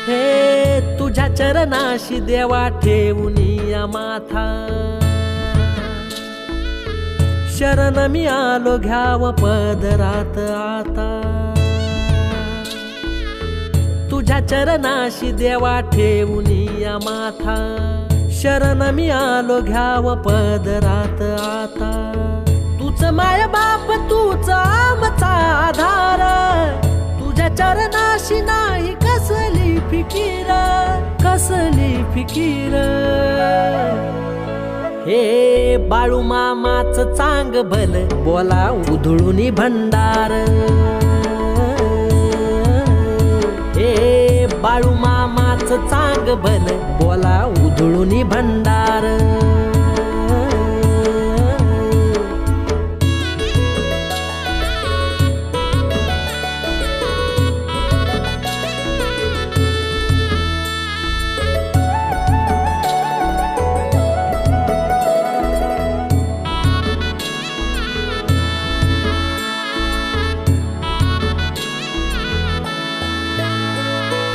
हे तुझ्या चरणाशी देवा ठेवून या माथा, शरण मी आलो घ्याव पदरात आता। तुझ्या चरणाशी देवा ठेवून या माथा, शरण मी आलो घ्याव पदरात आता। तूच माय बाप तूच आमचा आधार, तुझ्या चरणाशी नाही कसली फिकीर, कसली फिकीर। हे बाळू मामाच चांग भल बोला उधळून भंडार, हे बाळू मामाच चांग भल बोला उधळून भंडार।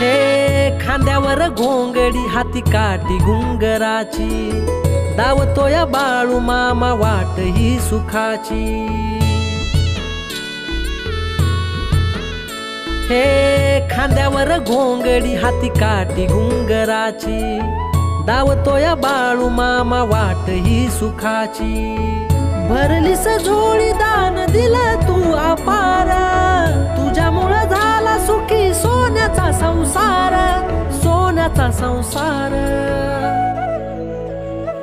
हे खांद्यावर घोंगडी हाती काठी घुंगराची, दावतोया बाळू मामा वाट ही सुखाची। हे खांद्यावर घोंगडी हाती काठी घुंगराची, दावतोया बाळू मामा वाट ही सुखाची। भरलीस झोळी दान दिलं तू अपार, तुझ्यामुळं झाला सुखी सोन्याचा संसार, सोन्याचा संसार।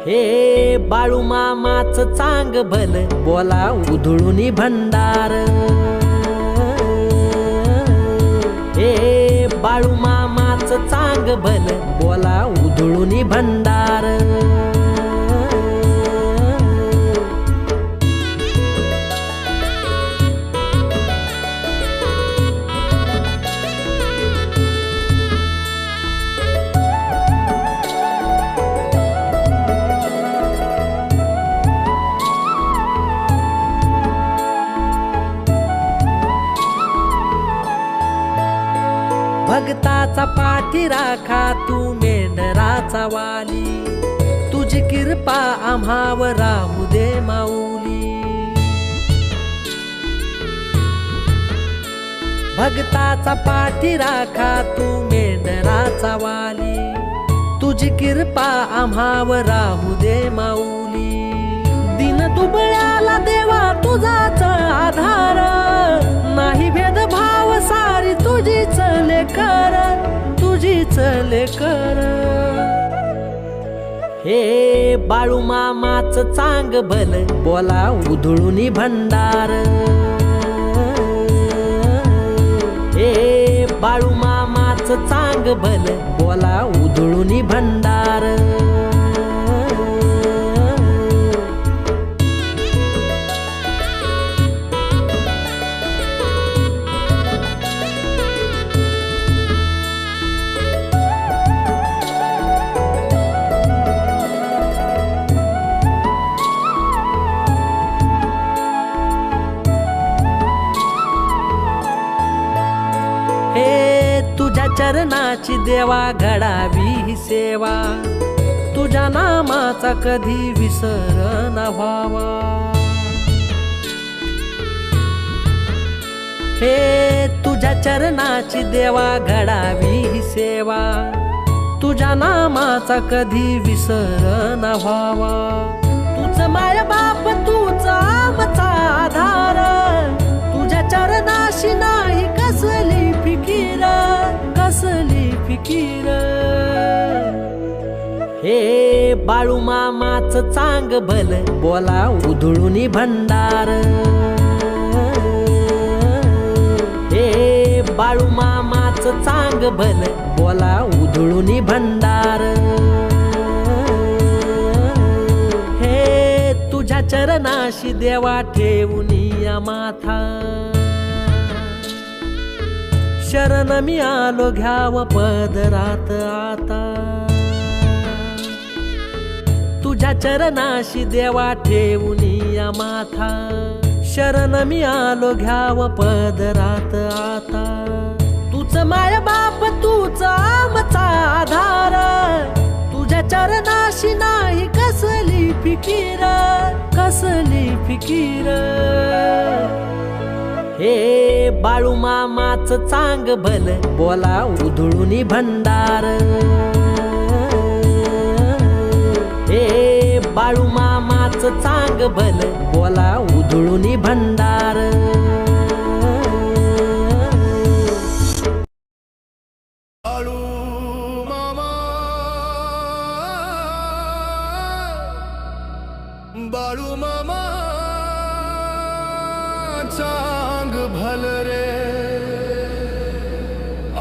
हे बाळू मामाच चांग भल बोला उधळून भंडार, हे बाळू मामाच चांग भल बोला उधळून भंडार। भक्ताचा पाठी राखा तू मेंढराचा वाली, तुझी कृपा आम्हावर राहू दे माऊली। भक्ताचा पाठी राखा तू मेंढराचा वाली, तुझी कृपा आम्हावर राहू दे माऊली। दिन दुबळ्याला देवा तुझाच आधार, नाही भेदभाव सारी तुझीच लेकर, तुझीच लेकर। हे बाळू मामाच चांग भल बोला उधळून भंडार, हे बाळू मामाच चांग भल बोला उधळून भंडार। तुझ्या चरणाची देवा घडावी ही सेवा, तुझ्या नामाचा कधी विसर न व्हावा। हे तुझ्या चरणाची देवा घडावी ही सेवा, तुझ्या नामाचा कधी विसर न व्हावा। तूच माय बाप तूच आमचा आधार, तुझ्या चरणाशी नाही कसली फिकीर, कसली फिकीर। हे बाळू मामाच चांग भल बोला उधळून भंडार, हे बाळू मामाच चांग भल बोला उधळून भंडार। हे तुझ्या चरणाशी देवा ठेवून या माथा, शरण मी आलो घ्याव पदरात आता। तुझ्या चरणाशी देवा ठेवून या माथा, शरण मी आलो घ्याव पदरात आता। तूच माय बाप तूच आम फिकीर कसली फिकीर. हे बाळू मामाच चांग भल बोला उधळून भंडार. हे बाळू मामाच चांग भल बोला उधळून भंडार. बाळू मामा चांग भल रे,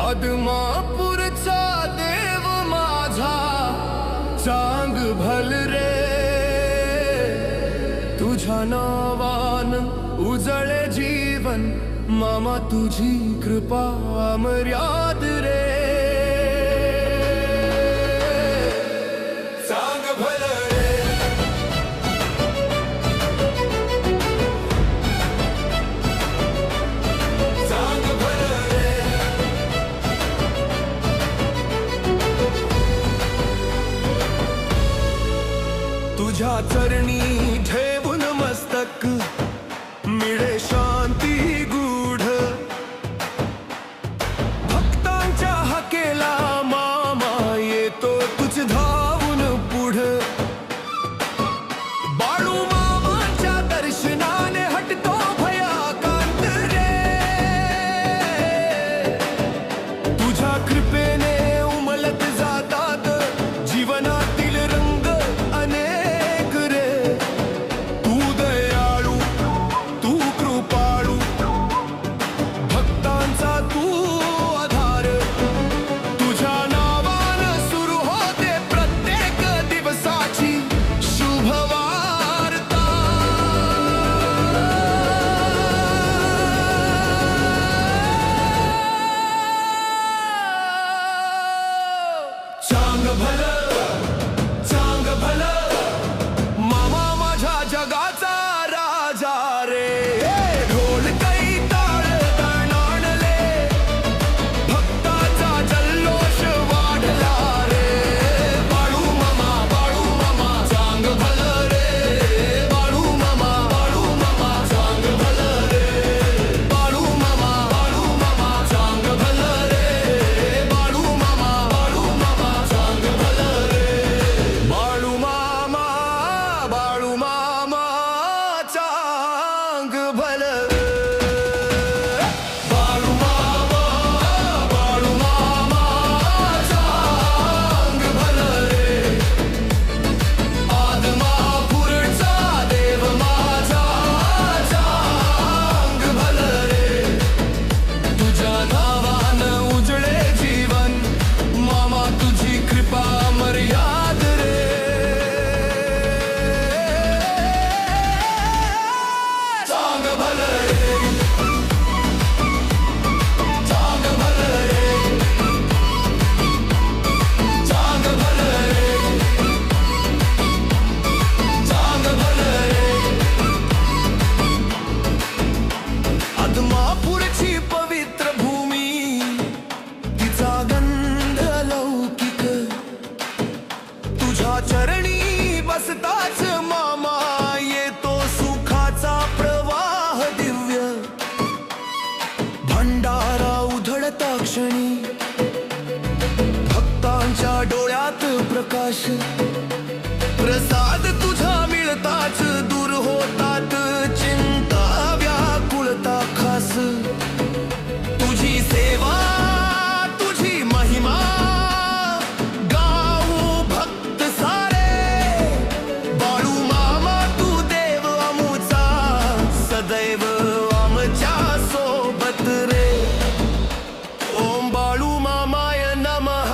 आदमापूरचा देव माझा चांग भल रे. तुझ्या नावान उजळे जीवन मामा, तुझी कृपा अमर्याद रे. चांग भल तुझ्या चरणी ठेवून मस्तक मिळे शांती गूढ. भक्तांच्या हाकेला मामा येतो तुझ धावून पुढ. बाळू मामाच्या दर्शनाने हटतो भयाकांत रे. तुझ्या कृपेने उमलत जातात जीवनातील रंग अनेक रे. तू दयाळू, तू कृपाळू, भक्तांचा तू आधार. तुझ्या नावानं सुरू होते प्रत्येक दिवसाची शुभवार्ता. चांग भल, चांग भल, मामा माझ्या जगाचा राजा रे. ढोल काही ताळ तणाणले, भक्ताचा जल्लोष वाढला रे. बाळू मामा, बाळू मामा चांग भल रे. बाळू मामा, बाळू मामा चांग भल रे. बाळू मामा, बाळू मामा चांग भल रे. बाळू मामा, बाळू मामा चांग भल रे. बाळू मामा, बाळू मामा चांग भल. बाळू मामा, बाळू मामा चांग भल रे. आदमापूरचा देव माझा चांग भल रे. तुझ्या नावानं उजळे जीवन मामा, तुझी कृपा मर्याद रे. चांग भल रे, चांग भल रे, चांग भल रे, चांग भल रे. आदमापूरची पवित्र भूमी, तिचा गंध लौकिक. तुझ्या चरणी बसताच मामा येतो सुखाचा प्रवाह दिव्य. भंडारा उधळता क्षणी भक्तांच्या डोळ्यात प्रकाश. प्रसाद तुझा मिळताच दूर होतात चिंता व्याकुळता खास. तुझी सेवा, तुझी महिमा गाऊ भक्त सारे. बाळू मामा तू देव अमुचा, सदैव आमच्या सोबत रे. ओम बाळू मामाय नमः.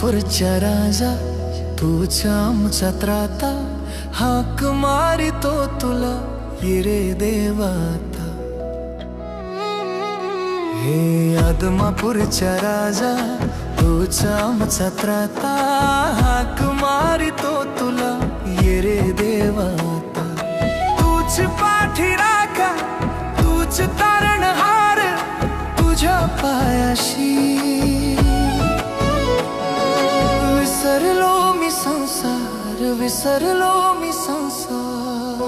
आदमापूरच्या राजा तूच आमचा त्राता, हाक मारितो तुला ये रे देवाता. हे आदमापूरच्या राजा तूच आमचा त्राता, हाक मारितो तुला ये रे देवाता. तूच पाठी राखा तूच तारणहार, तुझ्या पायाशी विसरलो मी संसार, विसरलो मी संसार.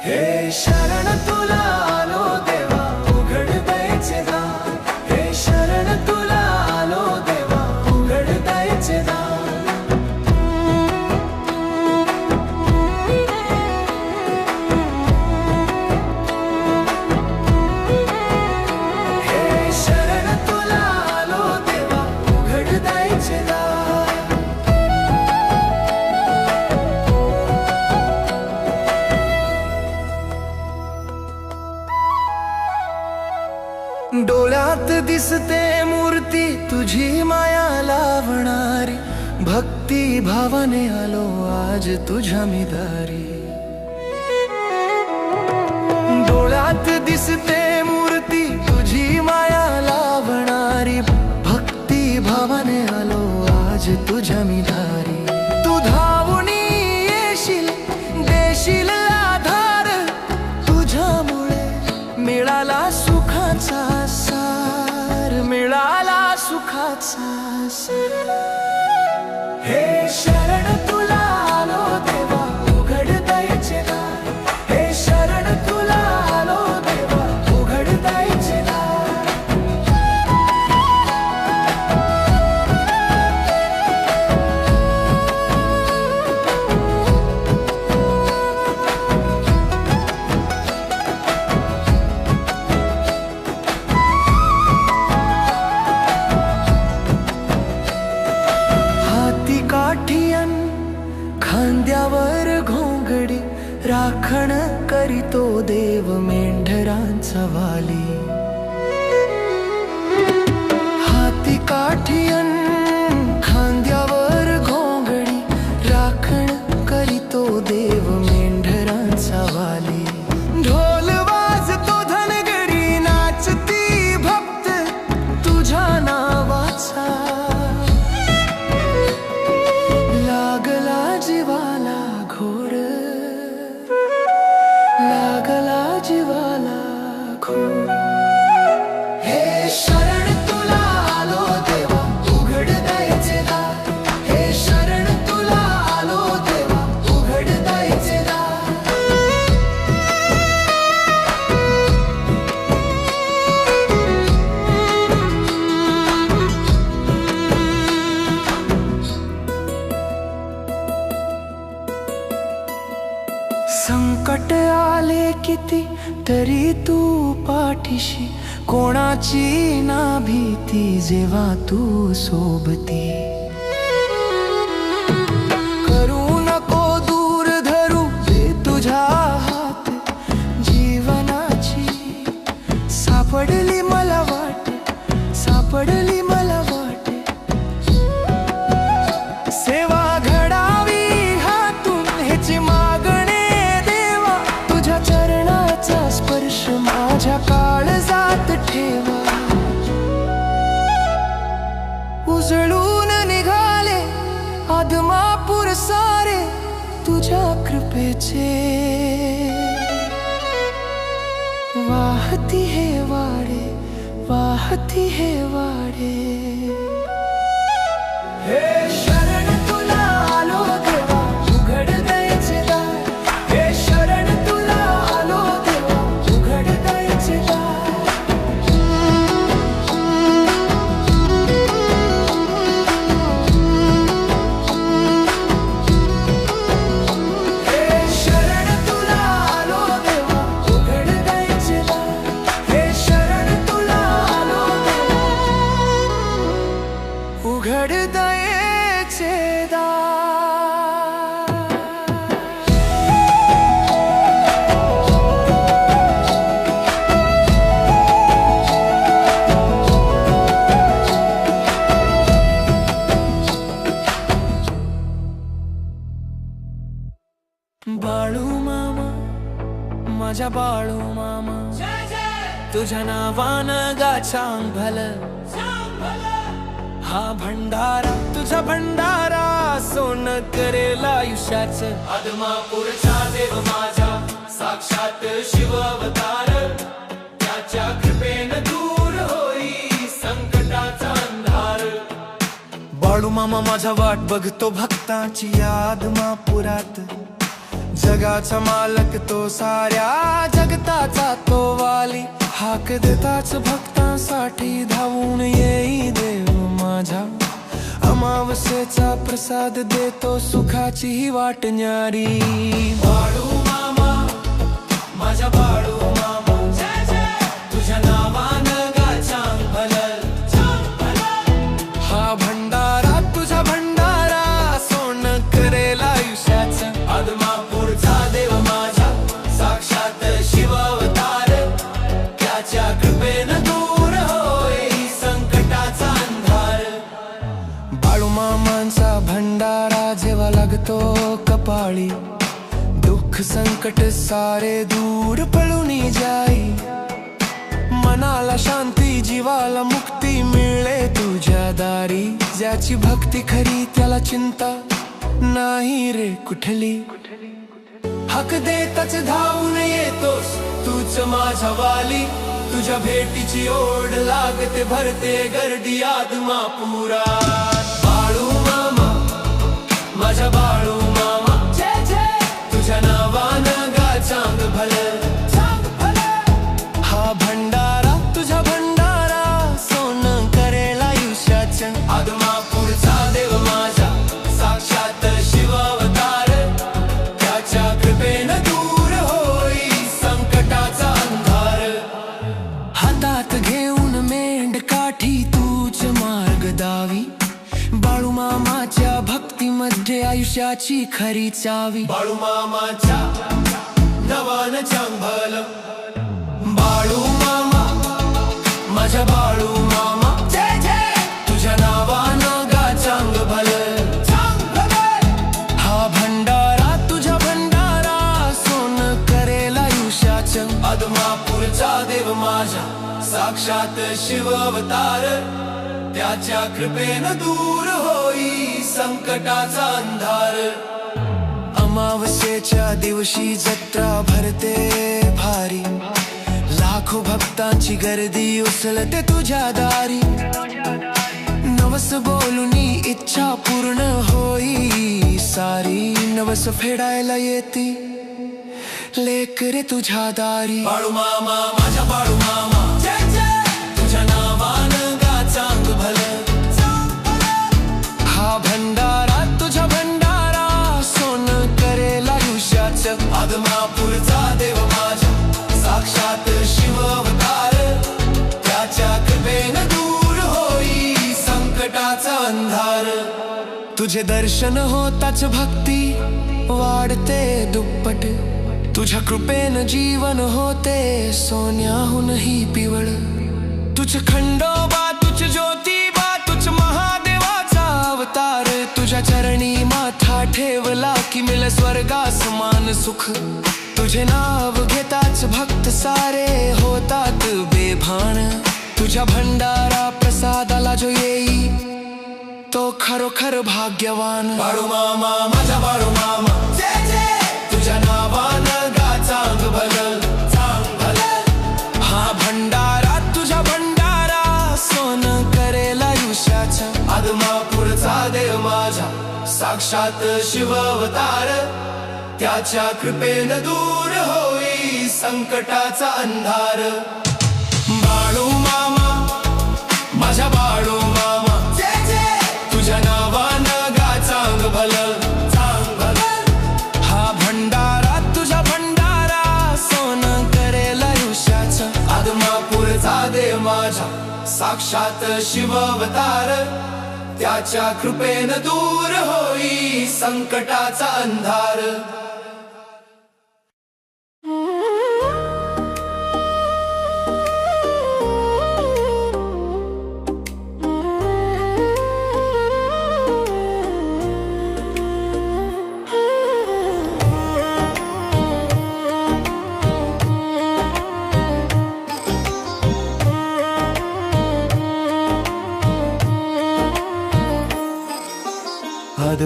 हे शरण तुला आलो देवा उघड दयेचे दार, हे शरण तुला आलो देवा उघड दयेचे दार. हे शरण तुला आलो देवा उघड दयेचे दार. डोळ्यात दिसते मूर्ती तुझी माया लावणारी, भक्ती भावाने आलो आज तुझ्या मी दारी. डोळ्यात दिसते मूर्ती तुझी माया लावणारी, भक्ती भावाने आलो आज तुझ्या मी दारी. तू धावून येशील देशील आधार, तुझ्यामुळे मिळाला सुखाचा सार, मिळाला सुखाचा सार. हे शरण तुला आलो देवा उघड दयेचे दार, हे शरण तुला आलो देवा उघड दयेचे दार. काठियन खांद्यावर घोंगडी, राखण करीतो देव मेंढरांचा वाली. हाती काठियन खांद्यावर घोंगडी, राखण करीतो देव मेंढरांचा वाली. ढोल वाजतो धनगरी नाचती भक्त तुझ्या नावाचा, लागला जीवाला घोर, लागला जीवाला घोर. हे शरण तुला आलो देवा उघड दयेचे दार, हे शरण तुला आलो देवा उघड दयेचे दार. संकट आले किती तरी तू पाठीशी, कोणाची ना भीती जेव्हा तू सोबती. करू नको दूर धरू दे तुझ्या हात, जीवनाची सापडली मला वाट, सापडली मला वाट. सेवा घडावी हातून ह्याची मागणे देवा, तुझ्या चरणाचा स्पर्श माझ्या काळजात ठेवा. उजळून निघाले आदमापूर सारे तुझ्या कृपेचे, वाहती हे वाडे, वाहती हे वाडे. हे शरण तुला आलो देवा उघड दयेचे दार, हे शरण तुला आलो देवा उघड दयेचे दार. हे शरण तुला आलो देवा उघड दयेचे दार, हे शरण तुला आलो देवा. बाळू मामा, माझ्या बाळू मामा, तुझ्या नावानं गाचांग भलं. हा भंडारा तुझा भंडारा, सोनं करेल आयुष्याचं. आदमापूरचा देव माझा, साक्षात शिव अवतार. त्याच्या कृपेनं दूर होई संकटाचा अंधार. बाळू मामा माझा वाट बघतो भक्तांची आदमापुरात. जगाचा मालक तो, साऱ्या जगताचा तो वाली. हाक देताच भक्तांसाठी धावून येई देव माझा. अमावस्येचा प्रसाद देतो, सुखाची ही वाट न्यारी. बाळू मामा, माझ्या बाळू मामा, तुझ्या नावानं गाचांग भलं. हा भंडारा तुझा भंडारा, सोनं करेल आयुष्याचं. आदमापूरचा देव माझा, साक्षात शिव अवतार. त्याच्या कृपेनं दूर होई संकटाचा अंधार. बाळू मामांचा भंडारा जेव्हा लागतो कपाळी, दुःख संकट सारे दूर पळून जाई. मनाला शांती, जीवाला मुक्ती मिळे तुझ्या दारी. ज्याची भक्ती खरी त्याला चिंता नाही रे कुठली. हक देताच धावून येतोस तूच माझा वाली. तुझ्या भेटीची ओढ लागते, भरते गर्दी आदमापुरात. बाळू मामा, माझ्या बाळू मामा, तुझ्या नावानं गाचांग भलं. हा भंडारा तुझा भंडारा, सोनं करेल आयुष्याचं. आदमापूरचा देव माझा, साक्षात शिव अवतार. त्याच्या कृपेनं दूर होई संकटाचा अंधार. हातात घेऊन मेंढ काठी तूच मार्ग दावी. बाळू मामाच्या भक्तीमध्ये आयुष्याची खरी चावी. बाळू मामाच्या नवानं चांग भलं. बाळू मामा, माझ्या बाळू मामा, तुझ्या नावानं गाचांग भलं. हा भंडारा तुझा भंडारा, सोनं करेल आयुष्याचं. आदमापूरचा देव माझा, साक्षात शिव अवतार. त्याच्या कृपेनं दूर होई संकटाचा अंधार. अमावस्येच्या दिवशी जत्रा भरते भारी. लाखो भक्तांची गर्दी उसळते तुझ्या दारी. नवस बोलूनी इच्छा पूर्ण होई सारी. नवस फेडायला येती लेकरे तुझ्या दारी. बाळू मामा, माझ्या बाळू मामा, तुझ्या नावानं गाचांग भलं. हा भंडारा तुझा भंडारा, सोनं करेल आयुष्याचं. आदमापूरचा देव माझा, साक्षात शिव अवतार. त्याच्या कृपेनं दूर होई संकटाचा अंधार. तुझे दर्शन होताच भक्ती वाढते दुप्पट. तुझ्या कृपेनं जीवन होते सोन्याहूनही पिवळ. तुझ खंडोबा, तुझ ज्योतिबा, तुझ महादेवाचा अवतार. तुझ्या चरणी माथा ठेवला की मिळ स्वर्गासमान सुख. तुझे नाव घेताच भक्त सारे होतात बेभान. तुझ्या भंडारा प्रसादाला जो येई तो खरोखर भाग्यवान. बाळू मामा, माझा बाळू मामा, तुझ्या नावानं गाचांग भलं. हा भंडारा तुझा भंडारा, सोनं करेल आयुष्याचं. आदमापूरचा देव माझा, साक्षात शिव अवतार. त्याच्या कृपेनं दूर होई संकटाचा अंधार. बाळू मामा, माझ्या बाळू मामा, तुझ्या नावानं गाचांग भलं. हा भंडारा तुझा भंडारा, सोनं करेल आयुष्याचं. आदमापूरचा देव माझा, साक्षात शिव अवतार. त्याच्या कृपेनं दूर होई संकटाचा अंधार.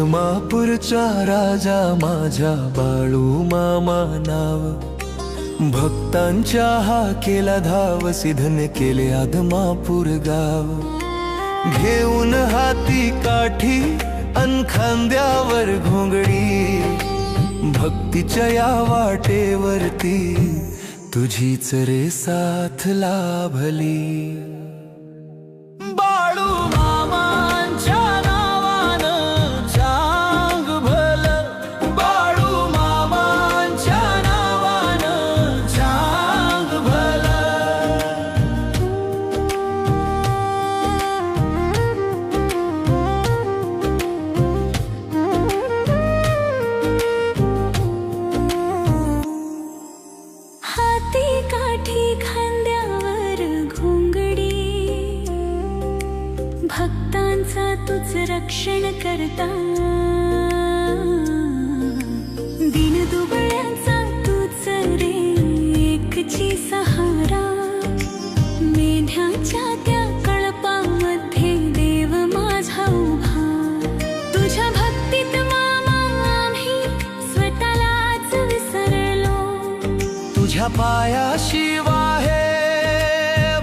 आदमापूरचा राजा माझ्या बाळू मामा नाव, भक्तांच्या हाकेला धाव, सिद्धने केले आदमापूर गाव. घेऊन हाती काठी अन खांद्यावर घोंगडी, भक्तीच्या या वाटेवरती तुझीच रे साथ लाभली. बाळू मामांच्या नावानं चांग भलं, बाळू मामांच्या नावानं चांग भलं. हाती काठी खांद्यावर घोंगडी, भक्तांचा तुझ रक्षण करता, दीनदुबळ्यांचा तुझ रे एकची सहारा. मेढ्याच्या त्या कळपामध्ये देव माझा उभा, तुझ्या भक्तीत मामा आम्ही स्वतःलाच विसरलो. तुझ्या पायाशी वाहे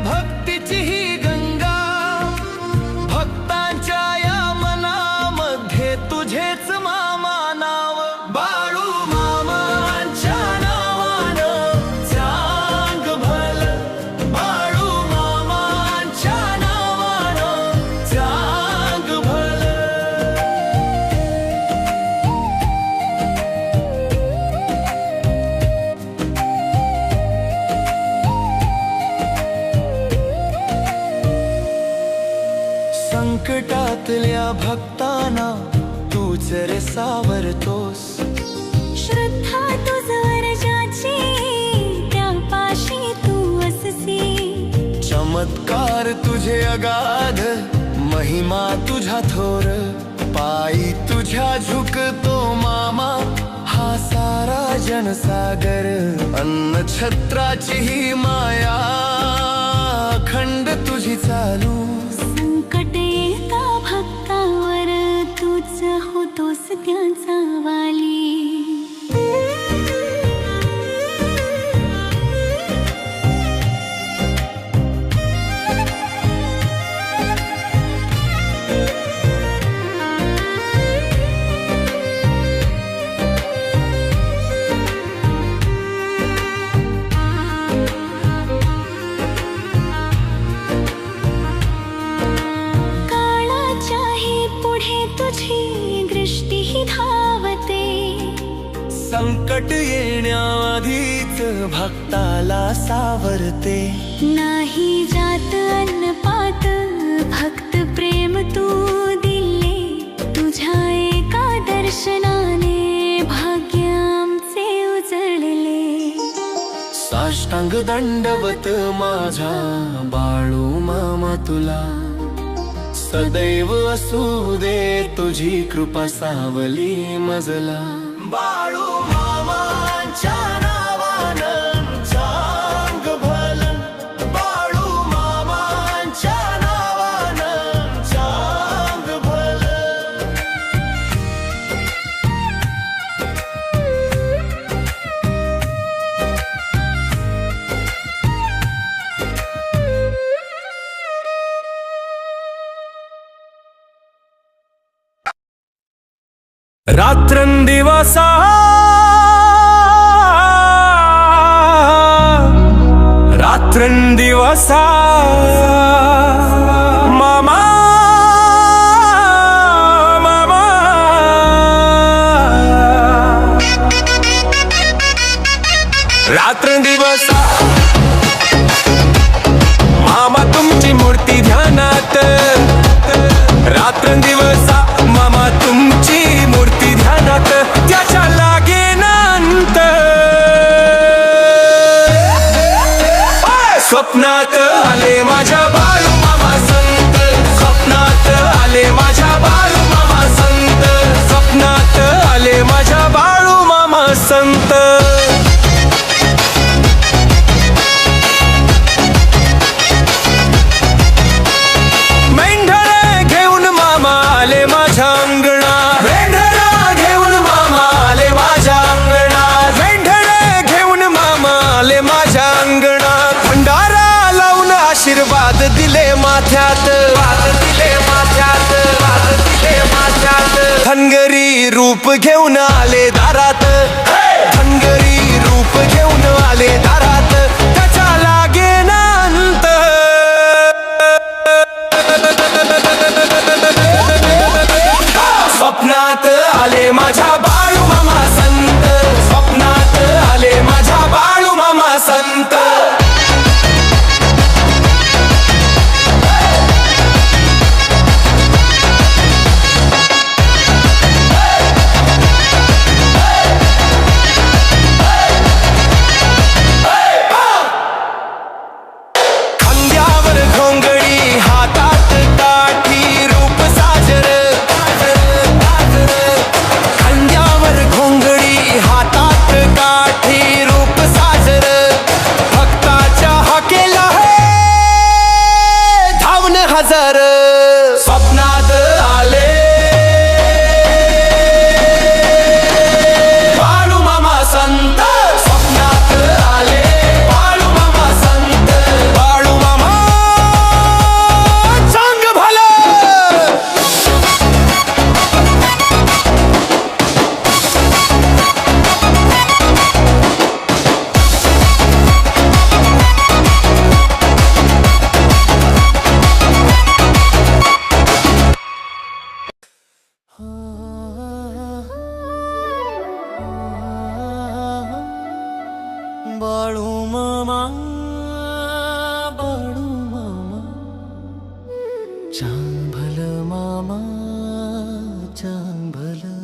भक्तीची ही गंगा, भक्तांच्या या मनामध्ये तुझेच मामा नाव. बाळू मामांच्या नावानं चांग भलं, बाळू मामांच्या नावानं चांग भलं. संकटातल्या भक्तांना तूच रे सावरतोस, श्रद्धा तुझवर ज्याची त्यापाशी तू अससी. चमत्कार तुझे अगाध, महिमा तुझा थोर, पायी तुझ्या झुकतो मामा हा सारा जनसागर. अन्न छत्राची ही माया अखंड तुझी चालू, संकट येता भक्तावर तूच होतोस त्यांचा वाली. तुझी दृष्टी ही धावते, संकट येण्याआधीच भक्ताला सावरते. नाही जात अन्नपात भक्त प्रेम तू दिले, तुझ्या एका दर्शनाने भाग्य आमचे उजळले. साष्टांग दंडवत माझा बाळू मामा तुला, सदैव असू दे तुझी कृपा सावली मजला. बाळू मामांच्या नावानं चांग भलं, बाळू मामांच्या नावानं चांग भलं. रात्रंदिवसा रात्रंदिवसा मामा मामा. रात्रंदिवसा मामा तुमची मूर्ती ध्यानात, रात्रंदिवसा मामा तुमची मूर्ती ध्यानात, त्याच्या लागेनांत. स्वप्नात आले माझ्या बाळू मामा संत, स्वप्नात आले माझ्या बाळू मामा संत, स्वप्नात आले माझ्या बाळू मामा संत. मेंढरे घेऊन मामा आले माझ्या अंगणा, रूप घेऊन आले दारात, धनगरी रूप घेऊन आले दारात, त्याच्या लागे ना अंत. स्वप्नात आले माझ्या बाळू मामा संत, स्वप्नात आले माझ्या बाळू मामा संत. खांद्यावर घोंगडी हातात काठी रूप साजर, खांद्यावर घोंगडी हातात काठी रूप साजर, भक्ताच्या हाकेला हे धावून हजर. स्वप्नात आले बाळू मामा संत, स्वप्नात आले बाळू मामा संत. बाळू मामा चांग भलं. बाळू मामा, बाळू मामा, चांग भलं मामा, चांग भलं.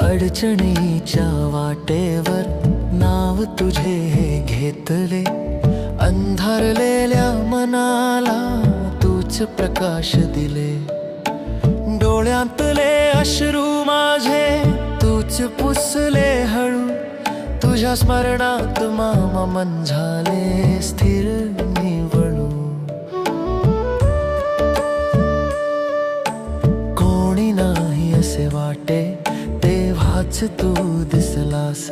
अडचणीच्या वाटेवर नाव तुझे घेतले, अंधारलेल्या मनाला तूच प्रकाश दिले. डोळ्यातले अश्रू माझे तूच पुसले हळू, तुझ्या स्मरणात मामा मन झाले स्थिर निवळू. कोणी नाही असे वाटे तेव्हाच तू दिसलास,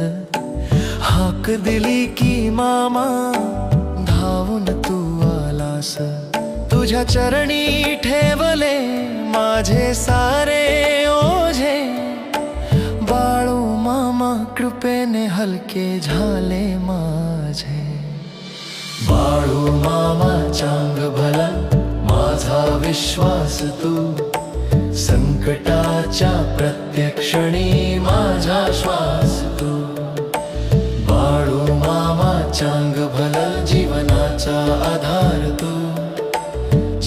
हाक दिली की मामा धावून तू आलास. तुझ्या चरणी ठेवले माझे सारे ओझे, बाळू मामा कृपेने हलके झाले माझे. बाळू मामा चांग भला माझा विश्वास तू, संकटाच्या प्रत्येक क्षणी माझा श्वास तू. बाळू मामा चांग भला जीवनाचा आधार तू,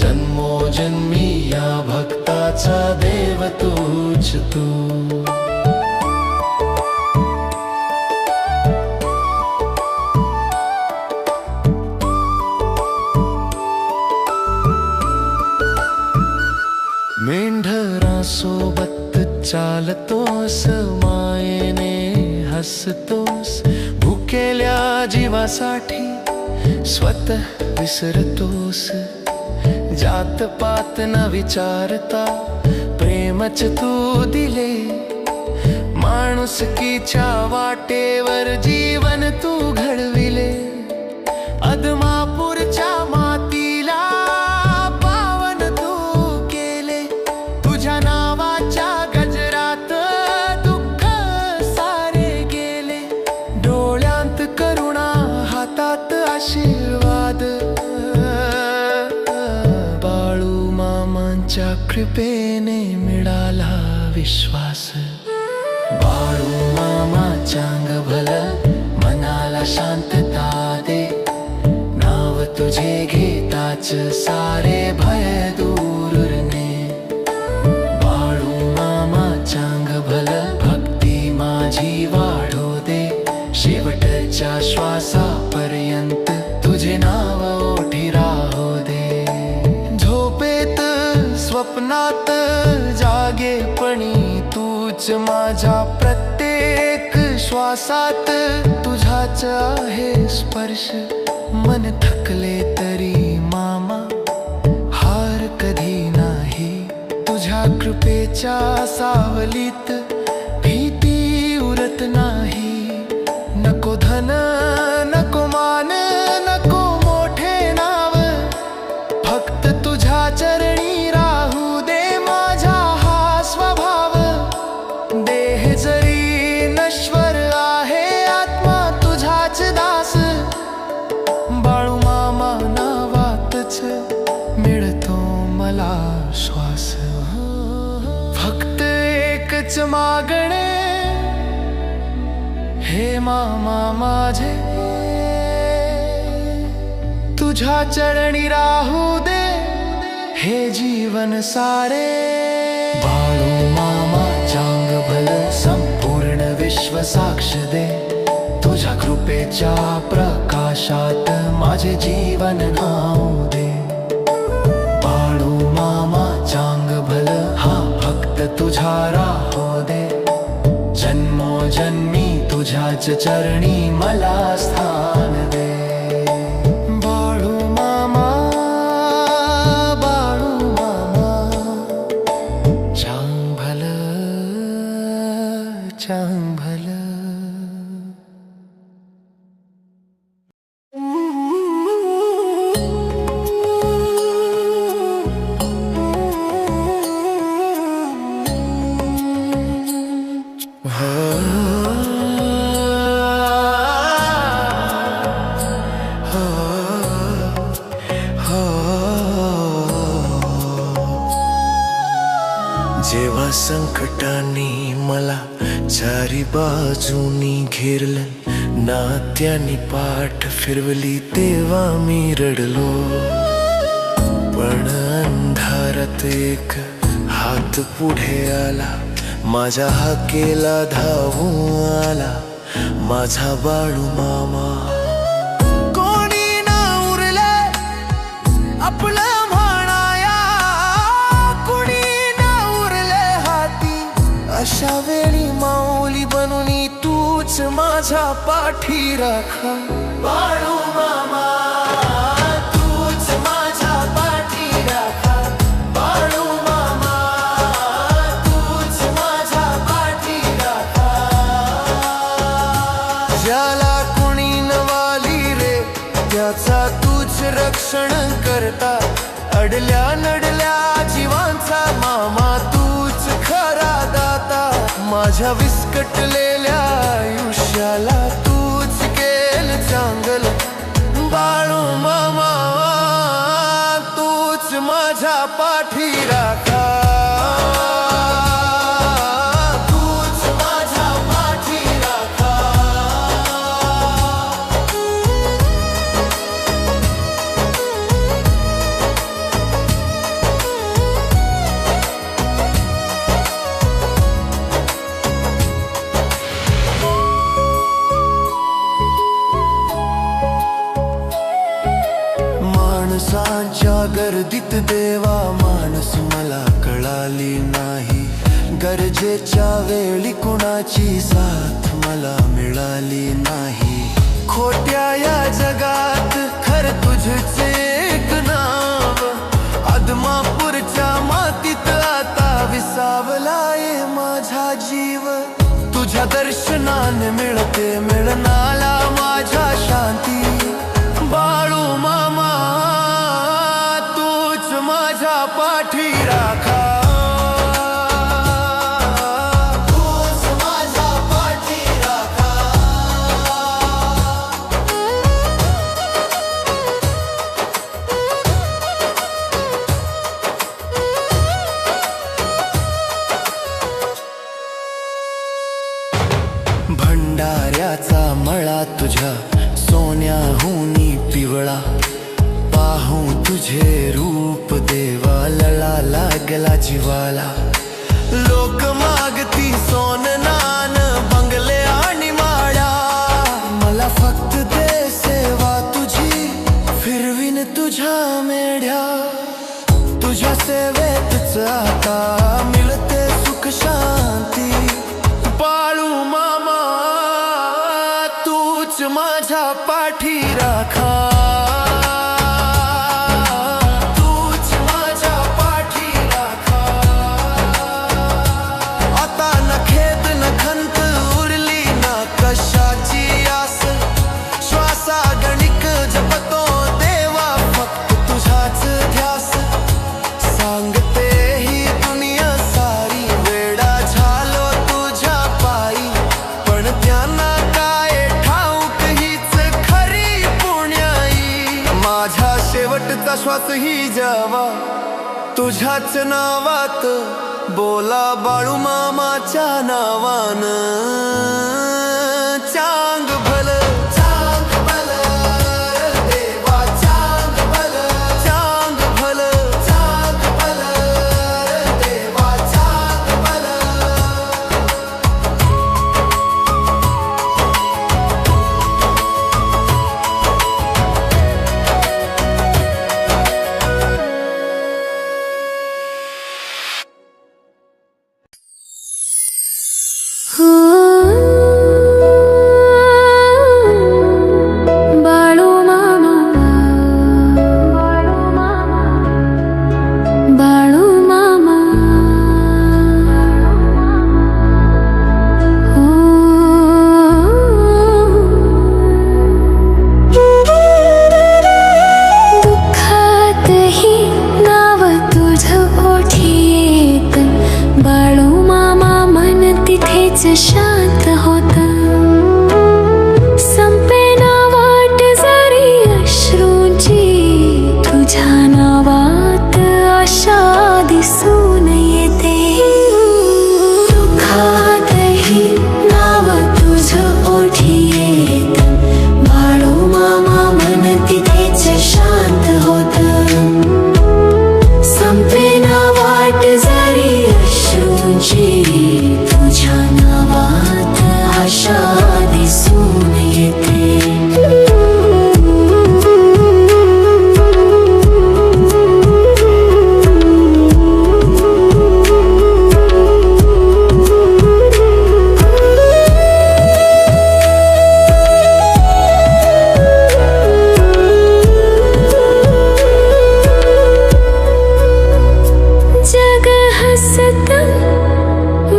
जन्मोजन्मी या भक्ताचा देव तूच तू. मेंढरासोबत चालतोस, मायेने हसतोस, भुकेल्या जीवासाठी स्वतः विसरतोस. जात पात न विचारता प्रेमच तू दिले, माणुसकीच्या वाटेवर जीवन तू घडविले. अदमापूरच्या मातीला पावन तू केले, तुझ्या नावाच्या गजरात दुःख सारे गेले. डोळ्यांत करुणा हातात आशीर्वाद, बाळू मामांच्या कृपेने मिळाला विश्वास. बाळू मामा चांग भलं मनाला शांतता दे, नाव तुझे घेताच सारे भय दूर ने. बाळू मामा चांग भलं भक्ती माझी वाढो दे, शेवटच्या श्वासापर्यंत तुझे नाव ओठी राहो दे. झोपेत स्वप्नात जागेपणी तूच माझ्या प्रत्येक श्वासात, तुझाच आहे स्पर्श. मन थकले तरी मामा हार कधी नाही, तुझ्या कृपेच्या सावलीत भीती उरत नाही. नको धन नको मान नको मोठे नाव, मला श्वास फक्त एकच मागणे हे मामा माझे तुझ्या चरणी राहू दे हे जीवन सारे बाळू मामा चांग भल संपूर्ण विश्व साक्ष दे तुझ्या कृपेच्या प्रकाशात माझे जीवन नाऊ दे बाळू मामा चांग भल हा फक्त तुझा राहो दे जन्मोजन्मी तुझ्याच चरणी मला स्थान दे बाळू मामा चांग भल चांग भल जेव्हा संकटाने मला चारी बाजूनी घेरलं नात्यानी पाठ फिरवली तेव्हा मी रडलो पण अंधारात एक हात पुढे आला माझ्या हाकेला धावून आला माझा बाळू मामा कोणी ना उरले आपलं अशा वेळी माऊली बनूनी तूच माझ्या पाठी राखा बाळू मामा तूच माझ्या पाठी राखा बाळू मामा तूच माझ्या पाठी राखा ज्याला कुणी नवाली रे त्याचा तूच रक्षण करता अडल्या नडल्या जीवांचा मामा तूच खरा दाता माझ्या विस्कटलेल्या आयुष्याला तूच केलं चांगल बाळू मामा तूच माझ्या पाठी राखा तूच माझ्या पाठी राखा माणसांच्या गर्दीत देवा माणूस मला कळाली नाही गरजेच्या वेळी कुणाची साथ मला मिळाली नाही खोट्या या जगात खरं तुझेच एक नाव आदमापूरच्या मातीत आता विसावलाय माझा जीव तुझ्या दर्शनाने मिळते मिळणाला माझ्या शांती बाळू मामा तूच माझ्या पाठी राखा तूच माझ्या पाठी राखा भंडाऱ्याचा मळा तुझ्या सोन्याहुनी पिवळा पाहून तुझे रूप देवा लळा लागला जीवाला लोक मागती सोन नान बंगले आणि माळा मला फक्त दे सेवा तुझी फिरवीन तुझ्या मेढ्या तुझ्या सेवेतच आता मिळते सुख शांती बाळू मामा तूच माझ्या पाठी राखा तूच माझ्या पाठी राखा आता न खेद न खंत उरली ना कशाची आस श्वासा गणिक जपतो देवा फक्त तुझाच ध्यास सांगते ही दुनिया सारी वेडा झालो तुझ्या पायी पण त्यांना काय ठाऊक हीच खरी पुण्याई माझा शेवटचा श्वास ही जावा तुझ्याच नावात बोला बाळू मामाच्या नावानं चांग भलं चांग भलं देवा चांग भलं चांग भलं चांग भलं देवा चांग भलं बाळू मामा बाळू मामा दुःखातही नाव तुझं ओठी येत बाळू मामा मन तिथेच शांत होत संपेना वाट जरी अश्रूंची तुझ्या नावात आशा दिसून येते दुःखातही नाव तुझं ओठी येत बाळू मामा मन तिथेच शांत होत संपेना वाट जरी अश्रूंची तुझ्या नावात आशा दिसून येते जग हसत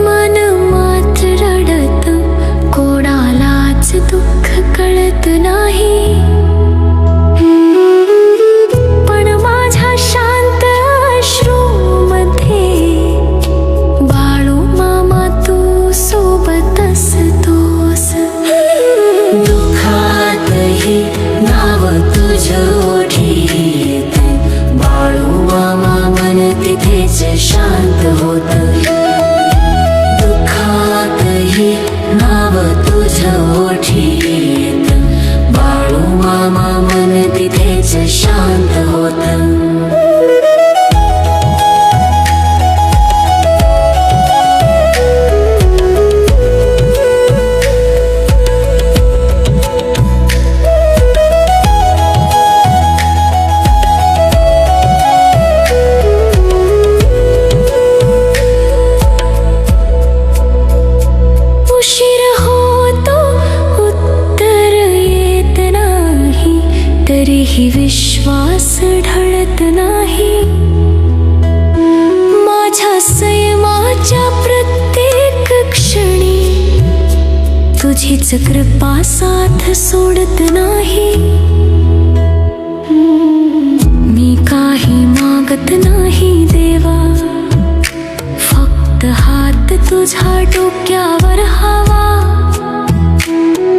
मन मात्र रडत कोणालाच दुःख कळत नाही पण माझ्या शांत अश्रूमध्ये बाळू मामा तू सोबत असतोस दुःखातही नाव तुझं ओठी येतं बाळू मामा मन तिथेच शांत होत दुःखातही नाव तुझं ओठी येतं बाळू मामा मन तिथेच शांत होत उशीर होतो उत्तर येत नाही तरीही विश्वास ढळत नाही माझ्या संयमाच्या प्रत्येक क्षणी तुझीच कृपा साथ सोडत नाही मी काही मागत नाही देवा फक्त हात तुझ्या डोक्यावर हवा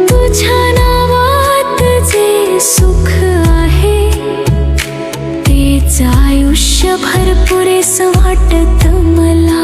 तुझ्या नावात जे सुख आहे तेच आयुष्यभर पुरेसं वाटत मला